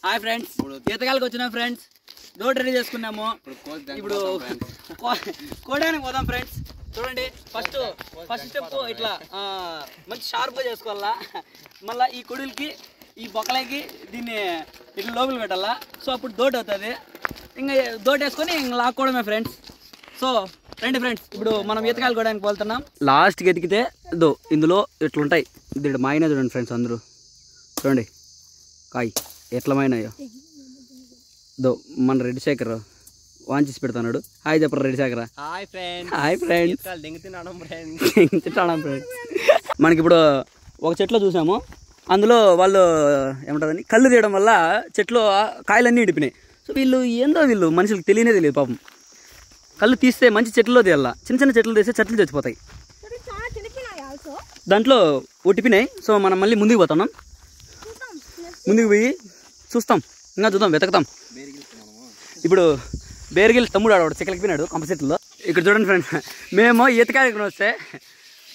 Hi friends, ఈతకాలకు వచ్చిన friends road ready చేసుకున్నాము. ఇప్పుడు కోయడానికి పోదాం ఫ్రెండ్స్. చూడండి, ఫస్ట్ స్టెప్ ఇట్లా మంచి షార్ప్గా చేసుకోవాలా. మళ్ళీ ఈ కొడులకి ఈ బొక్కలకి దీన్ని ఇట్లా లోపల పెట్టాలా. సో అప్పుడు దోటి అవుతుంది. ఇంకా దోటి వేసుకొని ఇంకా లాక్కోవడమే ఫ్రెండ్స్. సో రండి ఫ్రెండ్స్, ఇప్పుడు మనం ఈతకాయలు కోయడానికి వెళ్తున్నాం. లాస్ట్కి ఎతికితే ఇందులో ఇట్లుంటాయి. ఇది మాయినా చూడండి ఫ్రెండ్స్, అందరూ చూడండి కాయ్ ఎట్లా మాయినాయో. మన రెడ్డి శేఖర్ వాంచేసి పెడతాడు. హాయ్ చెప్పరా Reddy Shekhar. Hi friends. Hi friends. మనకి ఇప్పుడు ఒక చెట్లో చూసాము, అందులో వాళ్ళు ఏమంటారని కళ్ళు తీయడం వల్ల చెట్లు కాయలన్నీ ఇడిపినాయి. సో వీళ్ళు వీళ్ళు మనుషులకు తెలియనే తెలియదు పాపం. కళ్ళు తీస్తే మంచి చెట్లలో తీయాల, చిన్న చిన్న చెట్లు తీస్తే చెట్లు చచ్చిపోతాయి. దాంట్లో ఒట్టిపినాయి. సో మనం మళ్ళీ ముందుకు పోతున్నాం. ముందుకు పోయి చూస్తాం, ఇంకా చూద్దాం, వెతకతాం. ఇప్పుడు బేరగిల్ తమ్ముడు ఆడవాడు చిక్కలకి పోయినాడు కంపసెట్లో. ఇక్కడ చూడండి ఫ్రెండ్స్, మేము ఈతకాయకు వస్తే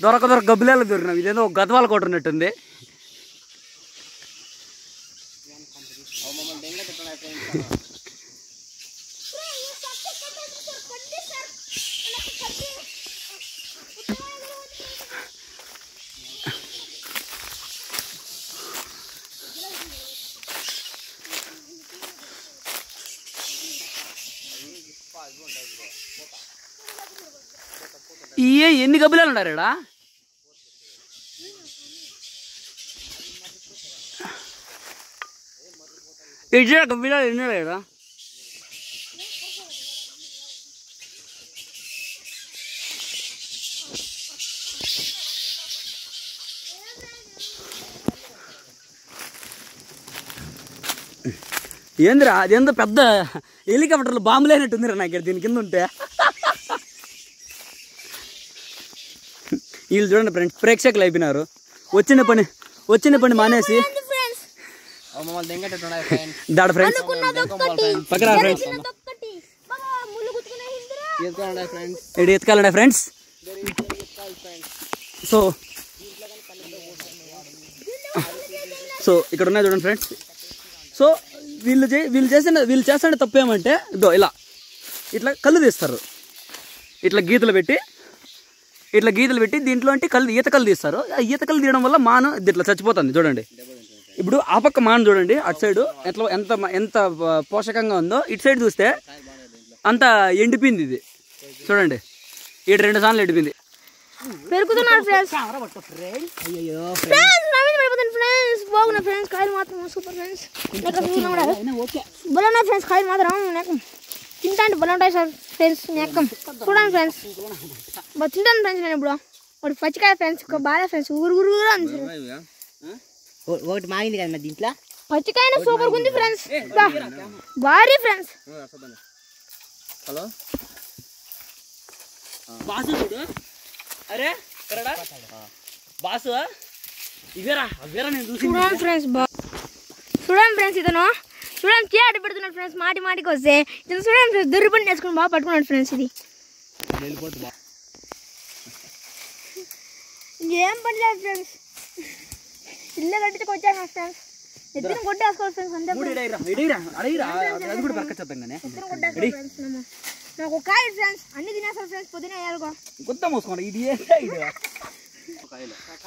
దొరక గబ్బులేళ్ళ దొరికినాం. ఇదేదో గద్వాల కొట్టున్నట్టుంది. ఎన్ని గబ్బులేలు ఉన్నారు ఇక్కడ. గబ్బిలాలు ఎన్నో ఇక్కడ. ఏందిరా అదేందో పెద్ద హెలికాప్టర్లు బాంబులు అయినట్టుందిరా నాకు దీని కింద ఉంటే. వీళ్ళు చూడండి ఫ్రెండ్స్, ప్రేక్షకులు అయిపోయినారు. వచ్చిన పని మానేసి దాడ ఫ్రెండ్స్ పక్కన ఫ్రెండ్స్ ఎత్తుకాలండి ఫ్రెండ్స్. సో ఇక్కడ ఉన్నాయి చూడండి ఫ్రెండ్స్. సో వీళ్ళు చేస్తుంటే తప్పేమంటే ఇట్లా కళ్ళు తీస్తారు. ఇట్లా గీతలు పెట్టి దీంట్లో అంటే ఈత కళ్ళు తీస్తారు. ఈత కళ్ళు తీయడం వల్ల మాను ఇట్లా చచ్చిపోతుంది. చూడండి, ఇప్పుడు ఆ పక్క మాను చూడండి, అటు సైడ్ ఎంత పోషకంగా ఉందో. ఇటు సైడ్ చూస్తే అంత ఎండిపోయింది. ఇది చూడండి, 2 సార్లు ఎండిపోయింది. తింటాను బలంటాయి సార్ ఫ్రెండ్స్. చూడండి ఫ్రెండ్స్, తింటాను ఫ్రెండ్స్. నేను ఇప్పుడు ఒకటి పచ్చికాయ ఫ్రెండ్స్, ఒక బాగా ఫ్రెండ్స్ ఊరు ఒకటి మాగింది కదా దీంట్లో. పచ్చికాయ సూపర్ ఉంది ఫ్రెండ్స్, భారీ ఫ్రెండ్స్. హలో బాసు చూడు. అరే బాసు ఇవేరా నేను చూసి. చూడండి ఫ్రెండ్స్ ఇతను చూడండి చే అడ్డు పెడుతున్నాడు ఫ్రెండ్స్. మాటికి వస్తే ఇతను చూడండి ఫ్రెండ్స్, దొర్రి పని వేసుకుని బాగా పట్టుకున్నాడు ఫ్రెండ్స్. ఇది ఏం పని లేదు ఫ్రెండ్స్, ఇల్లు కట్టించి వచ్చాను ఫ్రెండ్స్. ఎత్తున కొట్టేసుకోవాలి ఫ్రెండ్స్. అంతే నాకు ఒక కాయ ఫ్రెండ్స్, అన్ని తినేస్తారు ఫ్రెండ్స్. పొద్దున వేయాలిగో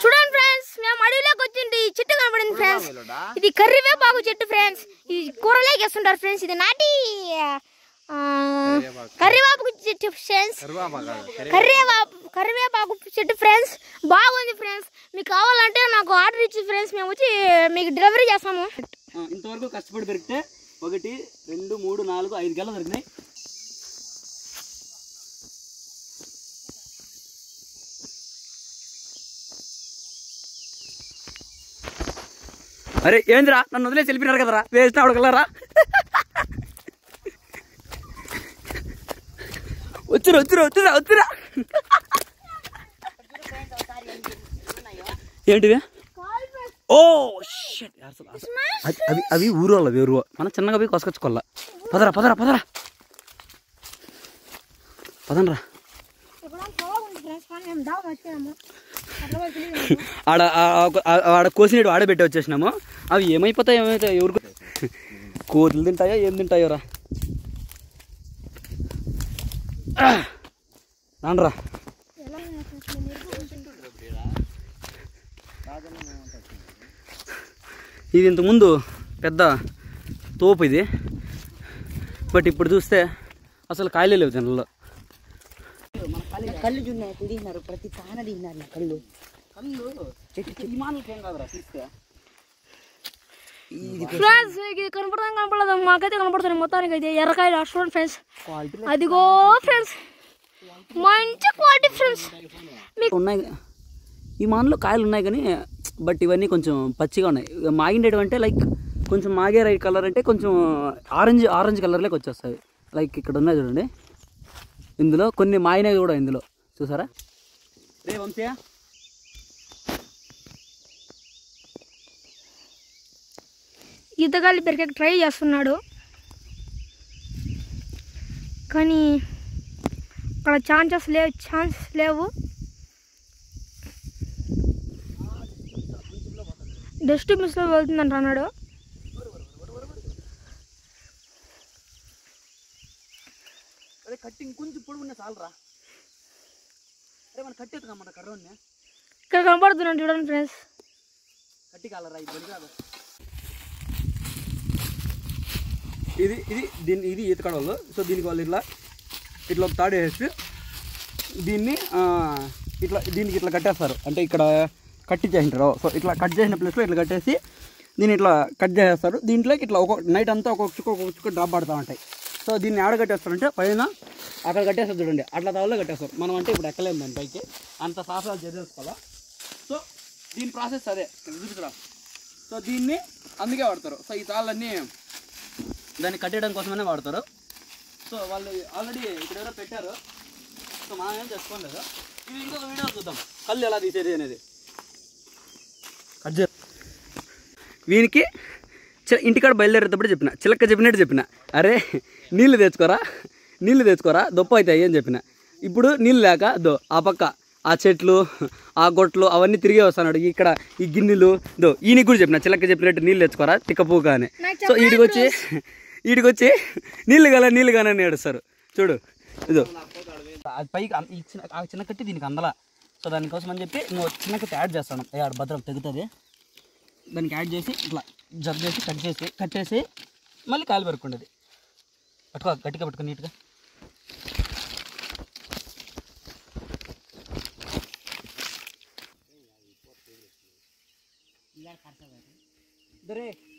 చూడండి ఫ్రెండ్స్, మేము అడవిలోకి వచ్చింది. చెట్టు కనపడింది ఫ్రెండ్స్. ఇది కరివేపాకు చెట్టు ఫ్రెండ్స్. ఇది కూరలోకి వేస్తుంటారు ఫ్రెండ్స్. ఇది నాటి కరివేపాకు చెట్టు ఫ్రెండ్స్. కరివేపాకు చెట్టు ఫ్రెండ్స్, బాగుంది ఫ్రెండ్స్. మీకు కావాలంటే నాకు ఆర్డర్ ఇచ్చి ఫ్రెండ్స్ మేము వచ్చి మీకు డెలివరీ చేస్తాము. ఇంతవరకు కష్టపడి దొరికితే 1 2 3 4 5 గెల దొరికినాయి. అరే ఏందిరా, నన్ను వదిలేసి వెళ్ళిపోయినారు కదరా, వేసిన అడగలరా. వచ్చురా ఏంటివి? ఓ షిట్, అవి ఊరు వాళ్ళ వేరు. మనం చిన్నగా పోయి కొసకొచ్చుకోవాలా. పదరా ఆడ కోసినట్టు ఆడబెట్టి వచ్చేసినాము. అవి ఏమైపోతాయి ఎవరికి కోతులు తింటాయో ఏం తింటాయో రా రాండ్రా. ఇది ఇంతకుముందు పెద్ద తోపు ఇది, బట్ ఇప్పుడు చూస్తే అసలు కాయలే లేవు జనంలో. కళ్ళు దిగినారు, ప్రతి కాన దిగినారు నా కళ్ళు. చెట్టు విమానాలకి ఏం కాదురా తీస్తే. ఫ్రెండ్స్ మీకు కనపడదు, మాకైతే కనపడుతుంది మొత్తానికి అయితే ఎర్రకాయలు చూడండి ఫ్రెండ్స్. అదిగో ఫ్రెండ్స్ మంచి క్వాలిటీ ఫ్రెండ్స్. ఉన్నాయి ఈ మాన్లో కాయలు ఉన్నాయి కానీ, బట్ ఇవన్నీ కొంచెం పచ్చిగా ఉన్నాయి. మాగిండేటివి అంటే లైక్ కొంచెం మాగే రైట్ కలర్ అంటే కొంచెం ఆరెంజ్ కలర్లోకి వచ్చేస్తాయి. లైక్ ఇక్కడ ఉన్నాయి చూడండి, ఇందులో కొన్ని మాగినవి కూడా ఇందులో చూసారా. రే వంశీయా, ఈతగాలి పెరిగే ట్రై చేస్తున్నాడు కానీ అక్కడ ఛాన్స్ లేవు. డస్ట్ మిస్లో వెళ్తుందంట అన్నాడు. అదే కట్టి ఇంకొంచెం పొడుగున్నా చాలరా. అరే మన కట్టి ఎత్తుకమ్మ కర్రోని ఇక్కడ కనపడుతున్నాడు చూడండి ఫ్రెండ్స్. కట్టి కాలరా ఇది కాదు. ఇది ఈత కడవలు. సో దీనికి వాళ్ళు ఇట్లా ఒక తాడు వేసి దీన్ని దీనికి ఇట్లా కట్టేస్తారు. అంటే ఇక్కడ కట్టి చేసింటారు. సో ఇట్లా కట్ చేసిన ప్లేస్లో ఇట్లా కట్టేసి దీన్ని ఇట్లా కట్ చేసేస్తారు. దీంట్లోకి ఇట్లా నైట్ అంతా ఒక్కొక్క చుక్క డ్రాప్ పడుతూ ఉంటాయి. సో దీన్ని ఆడ కట్టేస్తారంటే పైన అక్కడ కట్టేస్తారు చూడండి, అట్లా తాళ్ళలో కట్టేస్తారు. మనం అంటే ఇప్పుడు ఎక్కలేము దాని పైకి, అంత సాహసాలు చేసేసుకోవాలా. సో దీని ప్రాసెస్ అదే చూపిస్తురా. సో దీన్ని అందుకే వాడతారు. సో ఈ తాళ్ళన్నీ దాన్ని కట్టేయడం కోసమనే వాడతారు. సో వాళ్ళు ఆల్రెడీ ఇక్కడ ఎవరో పెట్టారు. సో మనం ఏం చేసుకోలేదు. ఇది ఇంకొక వీడియో చూద్దాం, కళ్ళు ఎలా తీసేది అనేది. వీనికి ఇంటికాడ బయలుదేరేటప్పుడు చెప్పిన, చిలక చెప్పినట్టు చెప్పిన, అరే నీళ్ళు తెచ్చుకోరా దొప్ప అవుతాయి అని చెప్పిన. ఇప్పుడు నీళ్ళు లేక ఆ పక్క ఆ చెట్లు ఆ గొట్లు అవన్నీ తిరిగి వస్తున్నాడు. ఇక్కడ ఈ గిన్నెలు ఈయనకి కూడా చెప్పిన, చిలక చెప్పినట్టు నీళ్ళు తెచ్చుకోరా తిక్కపూక అని. సో వీడికొచ్చి నీళ్ళు కానీ ఏడుస్తారు చూడు. ఇదో అది పైకి ఆ చిన్న కట్టి దీనికి అందలా. సో దానికోసం అని చెప్పి నువ్వు చిన్న కట్టి యాడ్ చేస్తాను. ఆడ భద్రం తెగుతుంది. దానికి యాడ్ చేసి ఇట్లా జబ్ చేసి కట్టేసి మళ్ళీ కాలు పెరుక్కుండేది. పట్టుకో గట్టిగా పట్టుకో నీట్గా.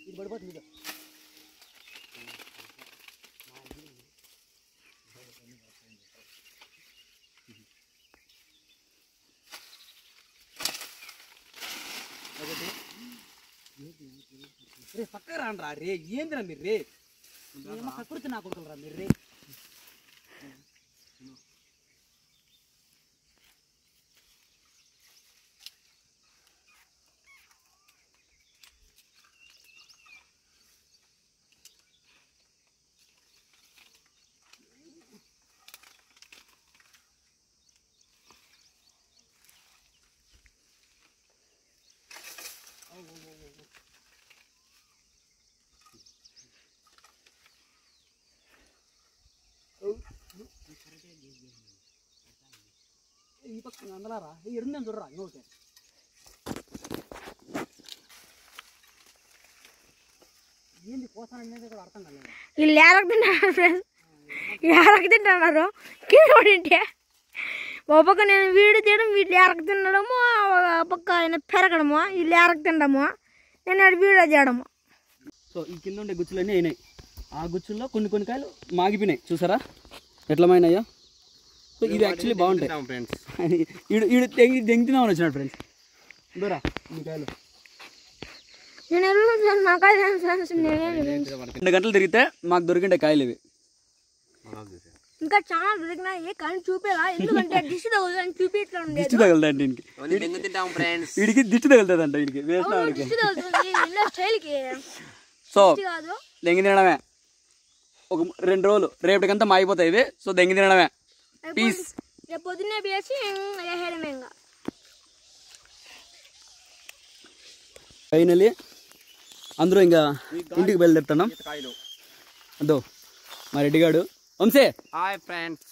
ఇది పడిపోతుంది. రే పక్క రాండ్రా. రే ఏందిరా మీరు రే కకృతి నా కొడుకులరా మీరు రే. ఈ పక్క అందలారా ఎడుందని చూడరా ఇంకోటి. ఏంది కోసాననేది కూడా అర్థం కాలేదు. వీళ్ళు ఏరకు తింటున్నారు ఫ్రెండ్స్, ఏరకు తింటున్నారు కింద పడింటే. ఓ పక్క నేను వీడు తీయడం, వీళ్ళు ఏరకు తినడము, ఆ పక్క ఆయన పెరగడము, వీళ్ళు ఏరకు తినడము, నేను వీడియో చేయడము. సో ఈ కింద ఉండే గుచ్చులన్నీ అయినాయి. ఆ గుచ్చుల్లో కొన్ని కాయలు మాగిపోయినాయి చూసారా ఎట్లా మైనాయో. సో ఇది యాక్చువల్లీ బాగుంటాయి ఫ్రెండ్స్. ఈడు దెంగుతున్నామని వచ్చినాడు ఫ్రెండ్స్. దూరా ఈ కాయలు 2 గంటలు తిరిగితే మాకు దొరికిండే కాయలు ఇవి. ఇంకా చాలా దొరికినాయి కానీ చూపేలా, ఎందుకంటే దిష్టి తగులుతుంది చూపించడం. దిష్టి తగలదండి వీడికి, దిష్టి తగులుతుందంట వీడికి వేసిన. సో దెంగి తినడమే ఒక 2 రోజులు, రేపటికంతా మాగిపోతాయి ఇవి. సో దెంగి తినడమే పీస్. పొద్దున్నే వేసి ఫైనలీ అందరూ ఇంకా ఇంటికి బయలుదేరుతున్నాం. అదో మా రెడ్డిగాడు వంశీ. హాయ్ ఫ్రెండ్స్,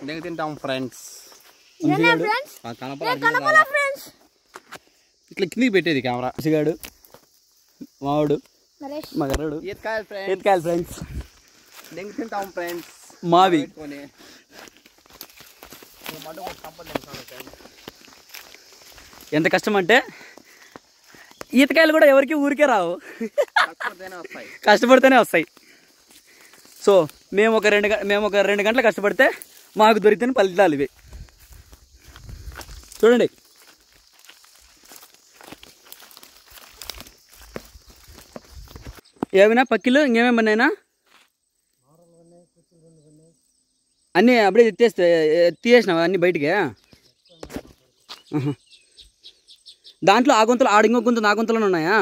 నేను తింటాం ఫ్రెండ్స్. ఇట్లా కిందికి పెట్టేది కెమెరా. వంశీగాడు మావాడు మా గర్రుడు ఈతకాయలు ఫ్రెండ్స్. నేను తింటాం ఫ్రెండ్స్. మావి ఎంత కష్టం అంటే ఈతకాయలు కూడా ఎవరికి ఊరికే రావు, కష్టపడితేనే వస్తాయి. సో మేము ఒక 2 గంటలు కష్టపడితే మాకు దొరికితే ఫలితాలు ఇవి. చూడండి ఏమైనా పక్కిలు ఇంకేమేమన్నాయినా అన్నీ అప్పుడే తీసేసినావా అన్నీ బయటికి? దాంట్లో ఆ గుంతలు ఆడ ఇంకో గుంతలు ఆ గుంతలోనే ఉన్నాయా?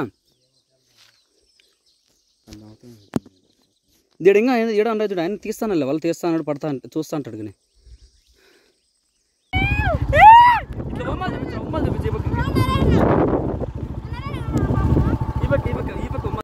దీడు ఇంకా ఏడో ఉండదు, ఆయన తీస్తానలే, వాళ్ళు తీస్తాను పడతా చూస్తా అంటాడు కానీ